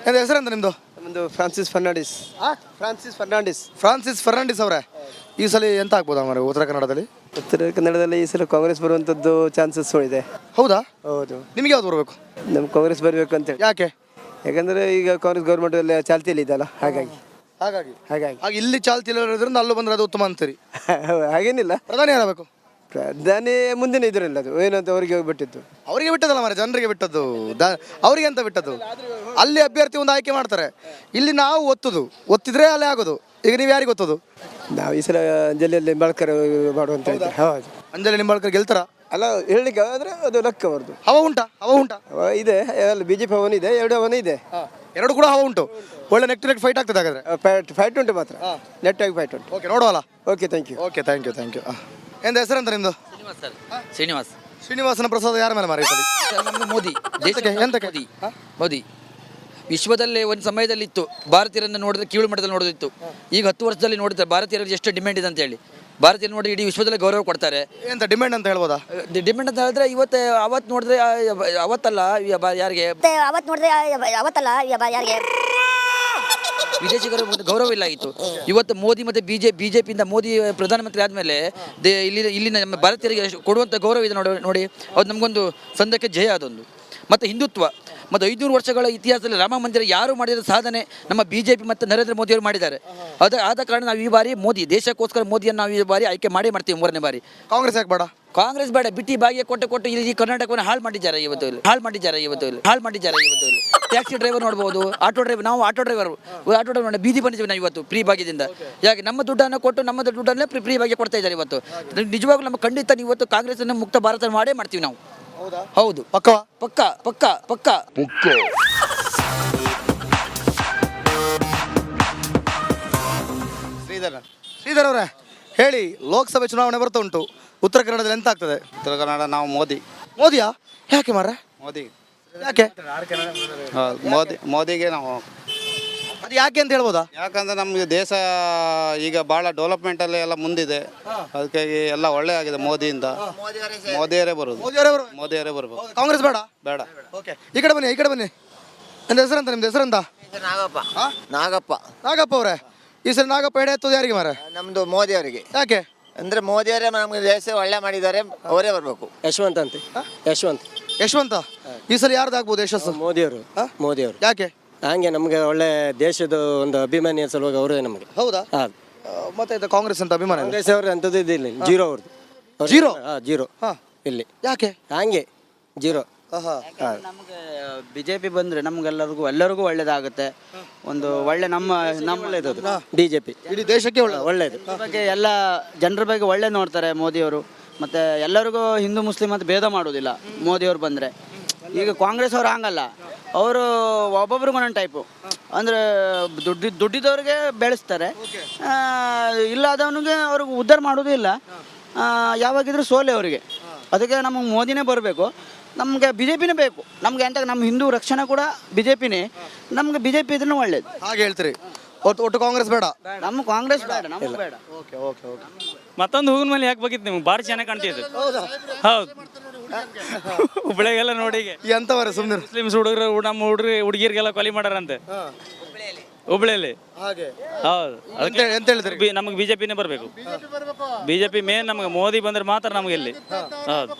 ಎಂತ ಹೆಸರೆಂತ ನಿಮ್ಮದು? ನಮ್ಮದು ಫ್ರಾನ್ಸಿಸ್ ಫರ್ನಾಂಡಿಸ್. ಫ್ರಾನ್ಸಿಸ್ ಫರ್ನಾಂಡಿಸ್ ಅವರೇ, ಈ ಸಲ ಎಂತ ಆಗ್ಬೋದಾ ಮಾರೆ ಉತ್ತರ ಕನ್ನಡದಲ್ಲಿ? ಉತ್ತರ ಕನ್ನಡದಲ್ಲಿ ಈ ಸಲ ಕಾಂಗ್ರೆಸ್ ಬರುವಂಥದ್ದು ಚಾನ್ಸಸ್ ಇದೆ. ಹೌದಾ? ಹೌದು, ನಿಮಗೆ ಯಾವ್ದು ಬರಬೇಕು? ನಮ್ಮ ಕಾಂಗ್ರೆಸ್ ಬರಬೇಕು ಅಂತೇಳಿ. ಯಾಕೆ? ಯಾಕಂದರೆ ಈಗ ಕಾಂಗ್ರೆಸ್ ಗೌರ್ಮೆಂಟ್ ಅಲ್ಲಿ ಚಾಲ್ತಿಯಲ್ಲಿ ಇದೆಯಲ್ಲ, ಹಾಗಾಗಿ ಹಾಗಾಗಿ ಹಾಗಾಗಿ ಆಗ ಇಲ್ಲಿ ಚಾಲ್ತಿ ಇರೋದ್ರಿಂದ ಅಲ್ಲೂ ಬಂದ್ರೆ ಅದು ಉತ್ತಮ ಅಂತೀರಿ. ಹಾಗೇನಿಲ್ಲ. ಪ್ರಧಾನಿ ಯಾರಬೇಕು? ಪ್ರಧಾನಿ ಮುಂದಿನ ಇದರಲ್ಲ, ಅದು ಏನಂತ ಅವರಿಗೆ ಬಿಟ್ಟಿದ್ದು. ಅವರಿಗೆ ಬಿಟ್ಟದಲ್ಲ ಮಾರೆ, ಜನರಿಗೆ ಬಿಟ್ಟದ್ದು. ಅವರಿಗೆ ಅಂತ ಬಿಟ್ಟದ್ದು. ಅಲ್ಲಿ ಅಭ್ಯರ್ಥಿ ಒಂದು ಆಯ್ಕೆ ಮಾಡ್ತಾರೆ, ಇಲ್ಲಿ ನಾವು ಒತ್ತಿದ್ರೆ ಅಲ್ಲೇ ಆಗೋದು. ಈಗ ನೀವು ಯಾರಿಗೆ ಒತ್ತೋದು? ನಾವು ಈ ಸಲ ಅಂಜಲಿಯಲ್ಲಿ ನಿಂಬಾಳ್ಕರ್ ಮಾಡುವಂತ ಇದೆ. ಹೌದು, ಅಂಜಲಿ ನಿಂಬಾಳ್ಕರ್ ಗೆಲ್ತಾರ? ಅಲ್ಲ, ಹೇಳಲಿಕ್ಕೆ ಆದರೆ ಅದು ಲೆಕ್ಕ ಅವ್ರದ್ದು. ಹವ ಉಂಟಾ? ಇದೆ, ಅಲ್ಲಿ BJP ಹವನ ಇದೆ, 2 ಹವನ ಇದೆ. ಎರಡು ಕೂಡ ಹವ ಉಂಟು. ಒಳ್ಳೆ ನೆಕ್ ಟು ನೆಕ್ ಫೈಟ್ ಆಗ್ತದೆ ಹಾಗಾದ್ರೆ. ಫೈಟ್ ಉಂಟು ಮಾತ್ರ, ನೆಟ್ಟಾಗಿ ಫೈಟ್ ಉಂಟು. ಓಕೆ, ನೋಡುವಲ್ಲ. Okay, thank you. Thank you. ಎಂತ ಹೆಸರಂತ ನಿಮ್ದು? ಶ್ರೀನಿವಾಸನ ಪ್ರಸಾದ ಯಾರ ಮೇಲೆ ಮಾರಿ? ನಮ್ದು ಮೋದಿ. ಎಂತಕ್ಕೆ? ಮೋದಿ ವಿಶ್ವದಲ್ಲೇ ಒಂದು ಸಮಯದಲ್ಲಿ ಇತ್ತು, ಭಾರತೀಯರನ್ನು ನೋಡಿದ್ರೆ ಕೀಳು ಮಟ್ಟದಲ್ಲಿ ನೋಡೋದಿತ್ತು. ಈಗ 10 ವರ್ಷದಲ್ಲಿ ನೋಡಿದ್ರೆ ಭಾರತೀಯರಿಗೆ ಎಷ್ಟು ಡಿಮ್ಯಾಂಡ್ ಇದೆ ಅಂತ ಹೇಳಿ. ಭಾರತೀಯರು ನೋಡಿ ಇಡೀ ವಿಶ್ವದಲ್ಲಿ ಗೌರವ ಕೊಡ್ತಾರೆ. ಎಂತ ಡಿಮ್ಯಾಂಡ್ ಅಂತ ಹೇಳ್ಬೋದಾ? ಡಿಮ್ಯಾಂಡ್ ಅಂತ ಹೇಳಿದ್ರೆ ಅವತ್ತು ನೋಡಿದ್ರೆ ಅವತ್ತಲ್ಲ ಯಾರಿಗೆ ವಿದೇಶಿಗರ ಗೌರವ ಇಲ್ಲ ಆಗಿತ್ತು. ಇವತ್ತು ಮೋದಿ ಮತ್ತು ಬಿಜೆಪಿಯಿಂದ ಮೋದಿ ಪ್ರಧಾನಮಂತ್ರಿ ಆದಮೇಲೆ ಇಲ್ಲಿನ ನಮ್ಮ ಭಾರತೀಯರಿಗೆ ಕೊಡುವಂಥ ಗೌರವ ಇದೆ ನೋಡಿ. ಅದು ನಮಗೊಂದು ಸಂದಕ್ಕೆ ಜಯ. ಅದೊಂದು ಮತ್ತು ಹಿಂದುತ್ವ ಮತ್ತು 500 ವರ್ಷಗಳ ಇತಿಹಾಸದಲ್ಲಿ ರಾಮ ಮಂದಿರ ಯಾರು ಮಾಡಿದ ಸಾಧನೆ ನಮ್ಮ BJP ಮತ್ತು ನರೇಂದ್ರ ಮೋದಿಯವರು ಮಾಡಿದ್ದಾರೆ. ಆದ ಕಾರಣ ನಾವು ಈ ಬಾರಿ ದೇಶಕ್ಕೋಸ್ಕರ ಮೋದಿಯನ್ನು ನಾವು ಈ ಬಾರಿ ಆಯ್ಕೆ ಮಾಡ್ತೀವಿ 3ನೇ ಬಾರಿ. ಕಾಂಗ್ರೆಸ್ ಯಾಕೆ ಬೇಡ? ಕಾಂಗ್ರೆಸ್ ಬೇಡ, ಬಿಟ್ಟಿ ಬಾಗಿಗೆ ಕೊಟ್ಟು ಈ ಕರ್ನಾಟಕವನ್ನು ಹಾಳು ಮಾಡಿದ್ದಾರೆ ಇವತ್ತು. ಟ್ಯಾಕ್ಸಿ ಡ್ರೈವರ್ ನೋಡ್ಬೋದು, ಆಟೋ ಡ್ರೈವರ್ ನೋಡಿ ಬೀದಿ ಬಂದಿದ್ದೀವಿ ನಾವು ಇವತ್ತು ಫ್ರೀ ಭಾಗ್ಯದಿಂದ. ಯಾಕೆ ನಮ್ಮ ದುಡ್ಡನ್ನು ಕೊಟ್ಟು ನಮ್ಮ ದುಡ್ಡನ್ನೇ ಫ್ರೀ ಭಾಗ್ಯ ಕೊಡ್ತಾ ಇದ್ದಾರೆ ಇವತ್ತು. ನಿಜವಾಗ್ಲೂ ನಮ್ಮ ಖಂಡಿತ ಇವತ್ತು ಕಾಂಗ್ರೆಸ್ಸನ್ನು ಮುಕ್ತ ಭಾರತ ಮಾಡ್ತೀವಿ ನಾವು. ಹೌದು, ಪಕ್ಕ. ಶ್ರೀಧರ್ ಅವರೇ ಹೇಳಿ, ಲೋಕಸಭೆ ಚುನಾವಣೆ ಬರ್ತಾ ಉಂಟು, ಉತ್ತರ ಕನ್ನಡದಲ್ಲಿ ಎಂತ ಆಗ್ತದೆ? ಉತ್ತರ ಕನ್ನಡ ನಾವು ಮೋದಿಯಾ? ಯಾಕೆ ಮಾರ್ರೆ? ಯಾಕೆ ಮೋದಿಗೆ ನಾವು ಅದು ಯಾಕೆ ಅಂತ ಹೇಳ್ಬೋದಾ? ಯಾಕಂದ್ರೆ ನಮಗೆ ದೇಶ ಈಗ ಭಾಳ ಡೆವಲಪ್ಮೆಂಟಲ್ಲಿ ಎಲ್ಲ ಮುಂದಿದೆ, ಅದಕ್ಕಾಗಿ ಎಲ್ಲ ಒಳ್ಳೆ ಆಗಿದೆ ಮೋದಿಯಿಂದ. ಮೋದಿಯವರೇ ಬರೋದು. ಕಾಂಗ್ರೆಸ್ ಬೇಡ? ಓಕೆ, ಈ ಕಡೆ ಬನ್ನಿ. ನನ್ನ ಹೆಸರಂತ? ನಿಮ್ದು ಹೆಸರಂತ? ನಾಗಪ್ಪ ಅವರೇ, ಈ ಸರಿ ನಾಗಪ್ಪ ಎಡೆ ಎತ್ತೋದು ಯಾರಿಗೆ ಮಾರ? ನಮ್ದು ಮೋದಿ ಅವರಿಗೆ. ಯಾಕೆ? ಅಂದ್ರೆ ಮೋದಿ ಅವರೇ ನಮ್ಗೆ ದೇಶ ಒಳ್ಳೆ ಮಾಡಿದ್ದಾರೆ, ಅವರೇ ಬರ್ಬೇಕು. ಯಶವಂತ ಈ ಸಲ ಯಾರ್ದಾಗ್ಬೋದು ಯಶಸ್ಸು? ಮೋದಿಯವರು. ಯಾಕೆ? ಹಂಗೆ ನಮಗೆ ಒಳ್ಳೆ ದೇಶದ ಒಂದು ಅಭಿಮಾನಿಯ ಸಲುವಾಗಿ ಅವರೇ ನಮಗೆ. ಹೌದಾ? ಮತ್ತೆ ಕಾಂಗ್ರೆಸ್ ಅಂತ ಅಭಿಮಾನ? ಕಾಂಗ್ರೆಸ್ ಅವ್ರ ಅಂತದ್ದು ಇದಿಲ್ಲ, ಜೀರೋ ಅವ್ರದ್ದು. ಜೀರೋ ಇಲ್ಲಿ. ಯಾಕೆ ಹಂಗೆ ಜೀರೋ? ನಮಗೆ BJP ಬಂದ್ರೆ ಎಲ್ಲರಿಗೂ ಒಳ್ಳೇದಾಗುತ್ತೆ. ಒಂದು ಒಳ್ಳೆ ನಮ್ಮ ಒಳ್ಳೇದು BJP ಇಡೀ ದೇಶಕ್ಕೆ ಒಳ್ಳೇದು. ಬಗ್ಗೆ ಎಲ್ಲ ಜನರ ಬಗ್ಗೆ ಒಳ್ಳೆ ನೋಡ್ತಾರೆ ಮೋದಿಯವರು. ಮತ್ತೆ ಎಲ್ಲರಿಗೂ ಹಿಂದೂ ಮುಸ್ಲಿಂ ಅಂತ ಭೇದ ಮಾಡೋದಿಲ್ಲ ಮೋದಿಯವರು ಬಂದರೆ. ಈಗ ಕಾಂಗ್ರೆಸ್ ಅವರು ಹಂಗಲ್ಲ, ಅವರು ಒಬ್ಬೊಬ್ರಿಗೂ ಒಂದೊಂದು ಟೈಪು. ಅಂದರೆ ದುಡ್ಡಿದವ್ರಿಗೆ ಬೆಳೆಸ್ತಾರೆ, ಇಲ್ಲದವನಿಗೆ ಅವ್ರಿಗೆ ಉದ್ಧಾರ ಮಾಡೋದು ಇಲ್ಲ. ಯಾವಾಗಿದ್ರೂ ಸೋಲೆ ಅವರಿಗೆ. ಅದಕ್ಕೆ ನಮಗೆ ಮೋದಿನೇ ಬರಬೇಕು. ನಮಗೆ BJPನೇ ಬೇಕು. ನಮಗೆ ಅಂತ ನಮ್ಮ ಹಿಂದೂ ರಕ್ಷಣೆ ಕೂಡ BJPನೇ. ನಮ್ಗೆ BJP ಇದ್ರೂ ಒಳ್ಳೇದು. ಹಾಗೆ ಹೇಳ್ತೀರಿ? ಒಟ್ಟು ಕಾಂಗ್ರೆಸ್ ಬೇಡ? ನಮ್ಮ ಕಾಂಗ್ರೆಸ್ ಬೇಡ, ನಮ್ಗೆ ಬೇಡ. ಓಕೆ. ಮತ್ತೊಂದು ಹೂವಿನ ಮೇಲೆ ಯಾಕೆ ಬೇಕಿತ್ತು ನಿಮ್ಗೆ? ಭಾರಿ ಚೆನ್ನಾಗಿ ಕಾಣ್ತಿದ್ದು. ಹೌದು, ಹುಬ್ಬಳ್ಳಿಗೆಲ್ಲ ನೋಡಿ ಎಂತವರ ಸುಮ್ಮನೆ ಮುಸ್ಲಿಮ್ಸ್ ನಮ್ಮ ಹುಡುಗಿರಿಗೆಲ್ಲ ಕೊಲೆ ಮಾಡಾರಂತೆ ಹುಬ್ಬಳ್ಳಿಯಲ್ಲಿ. ಹೌದು, ಅದಕ್ಕೆ ಎಂತ ಹೇಳಿದ್ರಿ? ನಮಗೆ BJPನೇ ಬರಬೇಕು. BJP main. ನಮಗೆ ಮೋದಿ ಬಂದ್ರೆ ಮಾತ್ರ ನಮಗೆ ಇಲ್ಲಿ.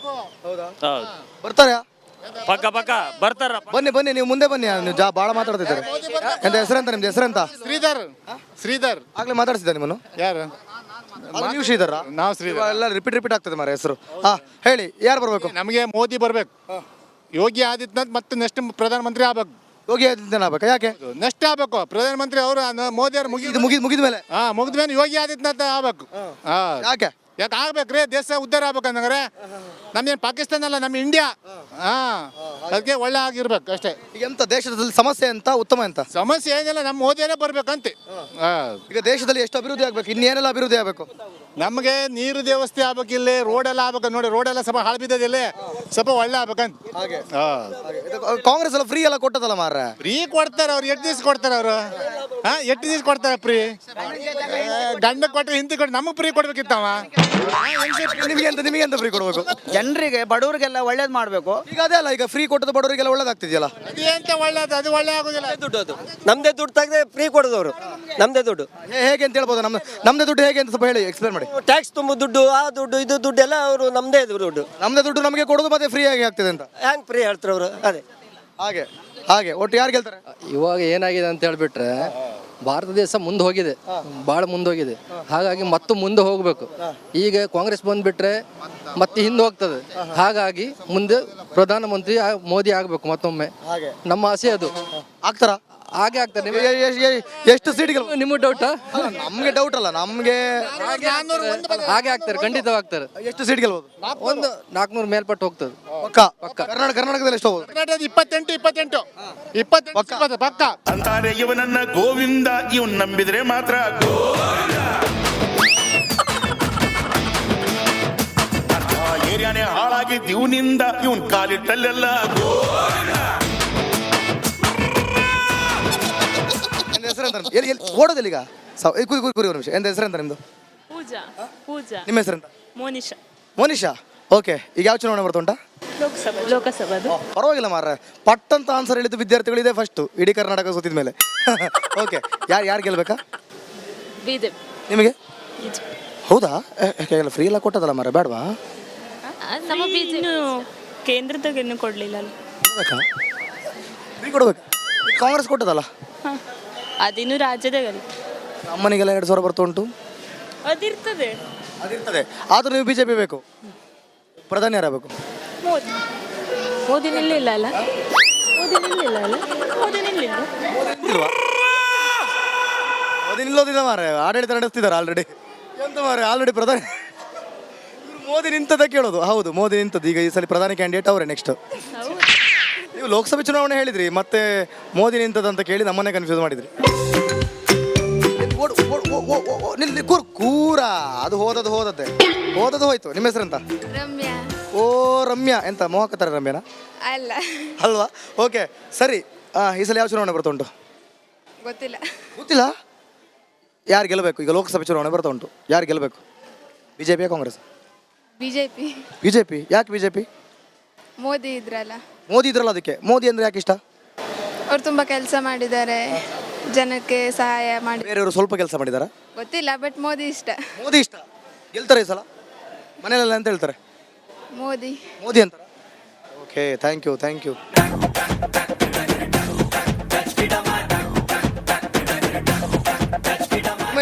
ಹೌದು, ಬರ್ತಾರೆ? ಪಕ್ಕ ಬರ್ತಾರ. ಬನ್ನಿ ನೀವು ಮುಂದೆ ಬನ್ನಿ. ನೀವು ಭಾಳ ಮಾತಾಡ್ತಿದ್ದಾರೆ. ಎಂತ ಹೆಸರಂತ? ನಿಮ್ದು ಹೆಸರಂತ? ಶ್ರೀಧರ್. ಆಗ್ಲೇ ಮಾತಾಡ್ಸಿದ್ದ ನಿಮ್ಮನ್ನು ಯಾರು? ನೀವು ಶ್ರೀಧರ? ನಾವು ಶ್ರೀಧರ್. ಎಲ್ಲ ರಿಪೀಟ್ ಆಗ್ತದೆ ಮಾರ ಹೆಸರು. ಹೇಳಿ, ಯಾರು ಬರ್ಬೇಕು? ನಮಗೆ ಮೋದಿ ಬರಬೇಕು. ಯೋಗಿ ಆದಿತ್ಯನಾಥ್ ಮತ್ತೆ ನೆಕ್ಸ್ಟ್ ಪ್ರಧಾನಮಂತ್ರಿ ಆಗ್ಬೇಕು. ಯೋಗಿ ಆದಿತ್ಯನಾಥ್ ಆಗ್ಬೇಕಾ? ಯಾಕೆ? ನೆಕ್ಸ್ಟ್ ಆಗ್ಬೇಕು ಪ್ರಧಾನಮಂತ್ರಿ ಅವರು. ಮೋದಿ ಅವರು ಮುಗಿದ ಮೇಲೆ ಮುಗಿದ್ಮೇಲೆ ಯೋಗಿ ಆದಿತ್ಯನಾಥ್ ಆಗ್ಬೇಕು. ಯಾಕೆ ಆಗ್ಬೇಕ್ರಿ? ದೇಶ ಉದ್ಧಾರ ಆಗ್ಬೇಕಂದ್ರೆ ನಮ್ದೇನು ಪಾಕಿಸ್ತಾನ ಅಲ್ಲ, ನಮ್ಮ ಇಂಡಿಯಾ. ಅದಕ್ಕೆ ಒಳ್ಳೆ ಆಗಿರ್ಬೇಕು ಅಷ್ಟೇ. ಈಗ ಎಂತ ದೇಶದಲ್ಲಿ ಸಮಸ್ಯೆ ಅಂತ ಉತ್ತಮ ಅಂತ ಸಮಸ್ಯೆ ಏನಿಲ್ಲ, ನಮ್ಮ ಮೋದಿಯೇ ಬರ್ಬೇಕಂತೆ. ಈಗ ದೇಶದಲ್ಲಿ ಎಷ್ಟು ಅಭಿವೃದ್ಧಿ ಆಗ್ಬೇಕು? ಇನ್ನೇನೆಲ್ಲ ಅಭಿವೃದ್ಧಿ ಆಗ್ಬೇಕು? ನಮಗೆ ನೀರು ವ್ಯವಸ್ಥೆ ಆಗ್ಬೇಕು, ಇಲ್ಲಿ ರೋಡ್ ಎಲ್ಲ ಆಗ್ಬೇಕು. ನೋಡಿ, ರೋಡ್ ಎಲ್ಲ ಸ್ವಲ್ಪ ಹಾಳು ಬಿದ್ದದಿಲ್ಲ, ಸ್ವಲ್ಪ ಒಳ್ಳೆ ಆಗ್ಬೇಕಂತ. ಕಾಂಗ್ರೆಸ್ ಎಲ್ಲ ಫ್ರೀ ಎಲ್ಲ ಕೊಟ್ಟದಲ್ಲ ಮಾರ? ಫ್ರೀ ಕೊಡ್ತಾರೆ ಅವ್ರು. 8 ದಿವಸ ಕೊಡ್ತಾರೆ ಅವರು. ಎಷ್ಟು ದಿವಸ ಕೊಡ್ತಾರೆ ಫ್ರೀ? ಗಂಡ ಕೊಟ್ಟರೆ ಹಿಂದಿ ಕೊಟ್ಟು ನಮಗೆ ಫ್ರೀ ಕೊಡ್ಬೇಕಿತ್ತವ. ನಿಮಗೆ ಅಂತ ಫ್ರೀ ಕೊಡಬೇಕು? ಜನರಿಗೆ ಬಡವರಿಗೆಲ್ಲ ಒಳ್ಳೇದು ಮಾಡಬೇಕು. ಈಗ ಅದೇ ಅಲ್ಲ, ಈಗ ಫ್ರೀ ಕೊಟ್ಟದ ಬಡವರಿಗೆಲ್ಲ ಒಳ್ಳೇದಾಗ್ತಿದೆಯಲ್ಲ. ಅದೇಂತ ಒಳ್ಳೇದು, ಅದು ಒಳ್ಳೆ ಆಗೋದಿಲ್ಲ. ದುಡ್ಡು ಅದು ನಮ್ಮದೇ ದುಡ್ಡು ತೆಗೆದ್ರೆ ಫ್ರೀ ಕೊಡೋದವರು, ನಮ್ಮದೇ ದುಡ್ಡು. ಹೇಗೆ ಅಂತ ಹೇಳ್ಬೋದು? ನಮ್ದೇ ದುಡ್ಡು ಹೇಗೆ ಅಂತ ಸ್ವಲ್ಪ ಹೇಳಿ, ಎಕ್ಸ್ಪ್ಲೇನ್ ಮಾಡಿ. ಟ್ಯಾಕ್ಸ್ ತುಂಬ ದುಡ್ಡು, ಆ ದುಡ್ಡು ಇದು ದುಡ್ಡು ಎಲ್ಲ ಅವರು ನಮ್ಮದೇ ದುಡ್ಡು. ನಮ್ದೇ ದುಡ್ಡು ನಮಗೆ ಕೊಡೋದು ಮತ್ತೆ ಫ್ರೀ ಆಗಿ ಆಗ್ತದೆ ಅಂತ ಹೆಂಗೆ ಫ್ರೀ ಹೇಳ್ತಾರೆ ಅವರು? ಅದೇ ಹಾಗೆ ಹಾಗೆ ಒಟ್ಟು ಯಾರು ಗೆಲ್ತಾರೆ? ಇವಾಗ ಏನಾಗಿದೆ ಅಂತ ಹೇಳ್ಬಿಟ್ರೆ ಭಾರತ ದೇಶ ಮುಂದೆ ಹೋಗಿದೆ, ಭಾಳ ಮುಂದೆ ಹೋಗಿದೆ. ಹಾಗಾಗಿ ಮತ್ತೆ ಮುಂದೆ ಹೋಗಬೇಕು. ಈಗ ಕಾಂಗ್ರೆಸ್ ಬಂದ್ಬಿಟ್ರೆ ಮತ್ತೆ ಹಿಂದೆ ಹೋಗ್ತದೆ. ಹಾಗಾಗಿ ಮುಂದೆ ಪ್ರಧಾನಮಂತ್ರಿ ಮೋದಿ ಆಗಬೇಕು ಮತ್ತೊಮ್ಮೆ. ನಮ್ಮ ಆಸೆ ಅದು. ಆಗ್ತಾರ? ಹಾಗೆ ಆಗ್ತದೆ. ಎಷ್ಟು ಸೀಟ್ಗಳು? ನಿಮಗೆ ಡೌಟಾ? ನಮ್ಗೆ ಡೌಟ್ ಅಲ್ಲ, ನಮ್ಗೆ ಹಾಗೆ ಆಗ್ತಾರೆ, ಖಂಡಿತವಾಗ್ತಾರೆ. ಎಷ್ಟು ಸೀಟ್ ಗೆಲ್ಬೋದು? ಒಂದು 400 ಮೇಲ್ಪಟ್ಟು ಹೋಗ್ತದೆ ಪಕ್ಕ. ಕರ್ನಾಟಕದಲ್ಲಿ ಎಷ್ಟು ಹೋಗೋದು? 28 ಪಕ್ಕ ಅಂತಾರೆ ಇವನನ್ನ ಗೋವಿಂದ, ಇವನ್ ನಂಬಿದ್ರೆ ಮಾತ್ರ ಏರಿಯಾನೇ ಹಾಳಾಗಿದ್ದು ಇವನಿಂದ, ಇವನ್ ಕಾಲಿಟ್ಟಲ್ಲೆಲ್ಲ ಹೆಸರೆಂತ ಓಡೋದಿಲ್ಲ ಈಗ? ಕುರಿ ನಿಮಿಷ. ಎಂತ ಹೆಸರೆಂತ ನಿಮ್ದು? ಪೂಜಾ. ಪೂಜಾ. ನಿಮ್ಮ ಹೆಸರೆಂತ? ಮೋನಿಶಾ. ಮೋನಿಶಾ. ಓಕೆ. ಈಗ ಯಾವ ಚುನಾವಣೆ ಬರ್ತುಂಟಾ? ಲೋಕಸಭಾದು. ಪರವಾಗಿಲ್ಲ ಮಾರ್ರೆ, ಪಟ್ಟಂತ ಆನ್ಸರ್ ಹೇಳಿದ್ದು ವಿದ್ಯಾರ್ಥಿಗಳಿದೆ ಫಸ್ಟ್ ಇಡೀ ಕರ್ನಾಟಕ ಸುತ್ತಿದ ಮೇಲೆ. ಓಕೆ, ಯಾರು ಗೆಲ್ಬೇಕಾ? ಬಿಜೆಪಿ. ನಿಮಗೆ? ಹೌದಾ? ಯಾಕೆಲ್ಲ ಫ್ರೀ ಎಲ್ಲ ಕೊಟ್ಟದಲ್ಲ ಮಾರ್ರೆ, ಬೇಡವಾ? ನಮ್ಮ ಬಿಜೆಪಿ ಕೇಂದ್ರದಾಗ ಇನ್ನೂ ಕೊಡ್ಲಿಲ್ಲ ಅಲ್ಲ. ಫ್ರೀ ಕೊಡ್ಬೇಕು. ಕಾಂಗ್ರೆಸ್ ಕೊಟ್ಟದಲ್ಲ? ಅದಿನ್ನು ರಾಜ್ಯದಾಗಲ್ಲ. ಅಮ್ಮನಿಗೆಲ್ಲ 2,000 ಬರ್ತಾ ಉಂಟು. ಅದಿರ್ತದೆ. ಅದಿರ್ತದೆ. ಆದ್ರೂ ನೀವು ಬಿಜೆಪಿ ಬೇಕು. ಪ್ರಧಾನಿ ಯಾರಾಗಬೇಕು? ಮೋದಿ. ಮೋದಿ ನಿಲ್ಲಿಲ್ಲ ಅಲ್ಲ. ಮೋದಿ ನಿಲ್ಲಿಲ್ಲ ಅಲ್ಲ. ಮೋದಿ ನಿಲ್ಲಿಲ್ಲ. ಇಲ್ವಾ? ಮೋದಿ ನಿಲ್ಲೋದಿಲ್ಲ ಮಾರ್ರೆ, ಆಡಳಿತ ನಡೆಸ್ತಿದ್ದಾರೆ ಆಲ್ರೆಡಿ. ಎಂತ ಮಾರ್ರೆ, ಆಲ್ರೆಡಿ ಪ್ರಧಾನಿ. ಮೋದಿ ನಿಂತದ ಕೇಳೋದು. ಹೌದು, ಮೋದಿ ನಿಂತದ್ದು. ಈಗ ಈ ಸಲ ಪ್ರಧಾನಿ ಕ್ಯಾಂಡಿಡೇಟ್ ಅವರೇ ನೆಕ್ಸ್ಟ್. ನೀವು ಲೋಕಸಭೆ ಚುನಾವಣೆ ಹೇಳಿದ್ರಿ, ಮತ್ತೆ ಮೋದಿ ನಿಂತದಂತ ಕೇಳಿ ನಮ್ಮನ್ನೇ ಕನ್ಫ್ಯೂಸ್ ಮಾಡಿದ್ರಿ. ಕೂರ ಅದು ಹೋದದ್ದೇ ಹೋಯ್ತು. ನಿಮ್ಮ ಹೆಸರೆಂತ? ರಮ್ಯಾ. ಓ ರಮ್ಯಾ. ಎಂತ ಮೋಹಕತ್ತಾರೆ ರಮ್ಯಾನ? ಅಲ್ಲ. ಅಲ್ವಾ? ಓಕೆ ಸರಿ. ಈ ಸಲ ಯಾವ ಚುನಾವಣೆ ಬರ್ತಾ ಉಂಟು? ಗೊತ್ತಿಲ್ಲ. ಯಾರು ಗೆಲ್ಲಬೇಕು? ಈಗ ಲೋಕಸಭೆ ಚುನಾವಣೆ ಬರ್ತಾ ಉಂಟು, ಯಾರು ಗೆಲ್ಲಬೇಕು? ಬಿಜೆಪಿಯ ಕಾಂಗ್ರೆಸ್? ಬಿಜೆಪಿ. ಯಾಕೆ ಬಿಜೆಪಿ? ಮೋದಿ ಇದ್ರಲ್ಲ. ಮೋದಿ ಇದ್ರಲ್ಲ, ಅದಕ್ಕೆ. ಮೋದಿ ಅಂದ್ರೆ ಯಾಕೆ ಇಷ್ಟ? ಅವ್ರು ತುಂಬಾ ಕೆಲಸ ಮಾಡಿದ್ದಾರೆ, ಜನಕ್ಕೆ ಸಹಾಯ ಮಾಡಿ. ಬೇರೆಯವರು ಸ್ವಲ್ಪ ಕೆಲಸ ಮಾಡಿದಾರ? ಗೊತ್ತಿಲ್ಲ, ಬಟ್ ಮೋದಿ ಇಷ್ಟ. ಮೋದಿ ಇಷ್ಟ. ಗೆಲ್ತಾರೆ ಈ ಸಲ? ಮನೆಯಲ್ಲ ಅಂತ ಹೇಳ್ತಾರೆ ಮೋದಿ ಅಂತಾರ? Okay, thank you.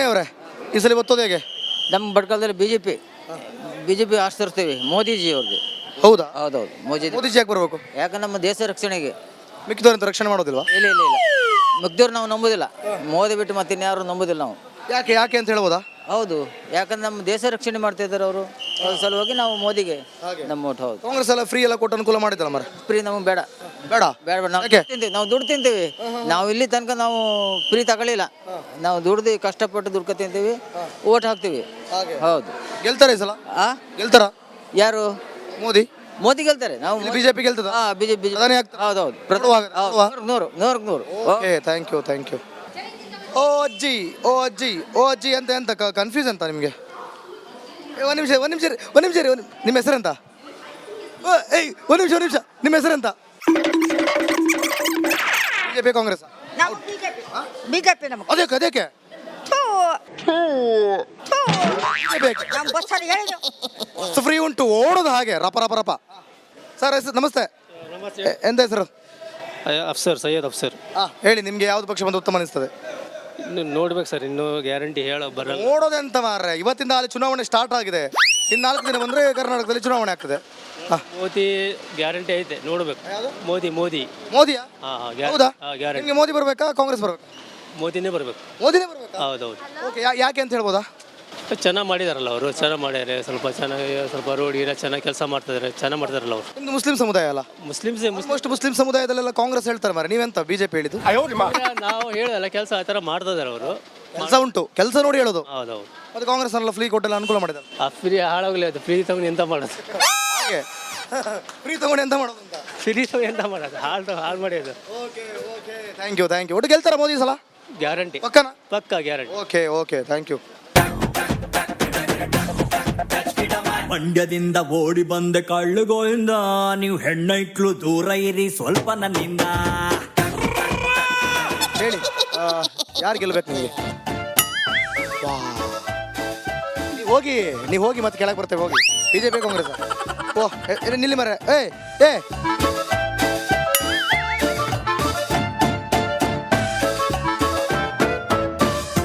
ಅವರೇ, ಈ ಸಲ ಗೊತ್ತೋದು ಹೇಗೆ? ನಮ್ಮ ಬಡ್ಕಲದಲ್ಲಿ ಬಿಜೆಪಿ ಆಶ್ರಯಿಸ್ತೀವಿ ಮೋದಿಜಿ ಅವ್ರಿಗೆ. ಹೌದಾ? ಹೌದೌದು. ಮೋದಿಜಿ ಯಾಕೆ ಬರಬೇಕು? ಯಾಕಂದ್ರೆ ನಮ್ಮ ದೇಶ ರಕ್ಷಣೆಗೆ. ಮಿಕ್ಕಿದವರಂತ ರಕ್ಷಣೆ ಮಾಡೋದಿಲ್ವಾ? ಇಲ್ಲ ಮಿಕ್ಕಿದವ್ರು ನಾವು ನಂಬೋದಿಲ್ಲ. ಮೋದಿ ಬಿಟ್ಟು ಮತ್ತೆ ಇನ್ಯಾರು ನಂಬೋದಿಲ್ಲ ನಾವು. ಯಾಕೆ ಅಂತ ಹೇಳ್ಬೋದಾ? ಹೌದು, ಯಾಕಂದ್ರೆ ನಮ್ಮ ದೇಶ ರಕ್ಷಣೆ ಮಾಡ್ತಾ ಇದ್ದಾರೆ ಅವರು. ಅದ್ರ ಸಲುವಾಗಿ ನಾವು ಮೋದಿಗೆ ನಮ್ಮ ಓಟ್. ಹೌದು. ಕಾಂಗ್ರೆಸ್ ಎಲ್ಲ ಫ್ರೀ ಎಲ್ಲ ಕೊಟ್ಟು ಅನುಕೂಲ ಮಾಡಿದ್ದಲ್ಲ ಮರ. ಫ್ರೀ ನಮಗೆ ಬೇಡ. ನಾವು ದುಡ್ಡು ತಿಂತೀವಿ. ನಾವು ಇಲ್ಲಿ ತನಕ ನಾವು ಫ್ರೀ ತಗೊಳ್ಳಿಲ್ಲ. ನಾವು ಕಷ್ಟಪಟ್ಟು ದುಡ್ಡು ತಿಂತೀವಿ, ಓಟ್ ಹಾಕ್ತೀವಿ. ಹೌದು. ಗೆಲ್ತಾರೆ ಈ ಸಲ? ಗೆಲ್ತಾರ? ಯಾರು? ಮೋದಿ ಗೆಲ್ತಾರೆ. ನಾವು ಬಿಜೆಪಿ ಗೆಲ್ತದ? ಬಿಜೆಪಿ. ಹೌದೌದು. 100. Okay, thank you. ಓ ಅಜ್ಜಿ ಅಂತ ಕನ್ಫ್ಯೂಸ್ ಅಂತ ನಿಮಗೆ? ಒಂದು ನಿಮಿಷ ರೀ. ನಿಮ್ಮ ಹೆಸರೆಂತ? ಒಂದು ನಿಮಿಷ. ನಿಮ್ಮ ಹೆಸರೆಂತ? ಬಿಜೆಪಿ ಕಾಂಗ್ರೆಸ್? ಬಿಜೆಪಿ. ಅದಕ್ಕೆ ಫ್ರೀ ಉಂಟು, ಓಡೋದು ಹಾಗೆ ರಪ. ಸರ್ ಹೆಸರು? ನಮಸ್ತೆ. ಎಂತ ಹೆಸರು? ಸೈಯದ್ ಅಫ್ಸರ್. ಹೇಳಿ, ನಿಮ್ಗೆ ಯಾವ್ದು ಪಕ್ಷ ಬಂದು ಉತ್ತಮ ಅನಿಸ್ತದೆ? ನೋಡ್ಬೇಕು ಸರ್, ಇನ್ನೂ ಗ್ಯಾರಂಟಿ ಬರಲ್ಲ. ನೋಡೋದೆಂತ ಮಾರ್ರೆ, ಇವತ್ತಿಂದ ಅಲ್ಲಿ ಚುನಾವಣೆ ಸ್ಟಾರ್ಟ್ ಆಗಿದೆ. ಇನ್ನು 4 ದಿನ ಬಂದ್ರೆ ಕರ್ನಾಟಕದಲ್ಲಿ ಚುನಾವಣೆ ಆಗ್ತದೆ. ಮೋದಿ ಗ್ಯಾರಂಟಿ ಐತೆ, ನೋಡ್ಬೇಕು. ಮೋದಿಯಾ? ಹೌದಾ? ನಿಮ್ಗೆ ಮೋದಿ ಬರ್ಬೇಕಾ ಕಾಂಗ್ರೆಸ್ ಬರ್ಬೇಕಾ? ಮೋದಿನೇ ಬರ್ಬೇಕು. ಹೌದೌದು. ಓಕೆ, ಯಾಕೆ ಅಂತ ಹೇಳ್ಬೋದಾ? ಚೆನ್ನಾಗಿ ಮಾಡಿದಾರಲ್ಲ ಅವರು. ಚೆನ್ನಾಗಿ ಮಾಡ್ಯಾರೆ. ಸ್ವಲ್ಪ ರೋಡ್ ಗೀರ ಚೆನ್ನಾಗಿ ಕೆಲಸ ಮಾಡ್ತಿದ್ದಾರೆ. ಚೆನ್ನಾಗಿ ಮಾಡ್ತಾರಲ್ಲ ಅವರು. ನಿಮ್ದು ಮುಸ್ಲಿಂ ಸಮುದಾಯ ಅಲ್ಲ? ಮುಸ್ಲಿಂ ಸಮುದಾಯದಲ್ಲೆಲ್ಲ ಕಾಂಗ್ರೆಸ್ ಹೇಳ್ತಾರೆ ಮಾರ್ರೆ, ನೀವೆಂತ ಬಿಜೆಪಿ ಹೇಳಿದ್ದು? ನಾವು ಹೇಳಲ್ಲ, ಕೆಲಸ ಆ ಥರ ಮಾಡ್ತಿದ್ದಾರೆ ಅವರು. ಕೆಲಸ ಉಂಟು, ಕೆಲಸ ನೋಡಿ ಹೇಳೋದು. ಹೌದೌದು. ಮತ್ತೆ ಕಾಂಗ್ರೆಸ್ ಎಲ್ಲ ಫ್ರೀ ಕೊಟ್ಟೆಲ್ಲ ಅನುಕೂಲ ಮಾಡಿದ್ದಾರೆ. ಆ ಫ್ರೀ ಹಾಳಾಗಲಿ, ಅದು ಫ್ರೀ ತಗೊಂಡು ಎಂತ ಮಾಡೋದು? ಹಾಗೆ ಫ್ರೀ ತಗೊಂಡು ಎಂತ ಮಾಡೋದು ಅಂತ? ಫ್ರೀ ತಗೊಂಡು ಎಂತ ಮಾಡೋದು? ಹಾಳು ಮಾಡ್ಯೋದು. Thank you. ಒಟ್ಟು ಗೆಲ್ತಾರ ಮೋದಿ ಸಲ? ಗ್ಯಾರಂಟಿ ಪಕ್ಕನಾ? ಪಕ್ಕ guarantee. Okay okay thank you. ಮಂಡ್ಯದಿಂದ ಓಡಿ ಬಂದೆ ಕಳ್ಳುಗೋಯಿಂದ, ನೀವು ಹೆಣ್ಣೈಕ್ಳು ದೂರ ಇರಿ ಸ್ವಲ್ಪ ನನ್ನಿಂದ. ಹೇಳಿ ಯಾರು ಗೆಲ್ಬೇಕು ನಿಮಗೆ? ನೀವು ಹೋಗಿ ಮತ್ತೆ ಕೆಳಗೆ ಬರ್ತೇವೆ ಹೋಗಿ. ಬಿಜೆಪಿ ಕಾಂಗ್ರೆಸ್? ಓಹ್ ನಿಲ್ಲಿ ಮರ. ಏ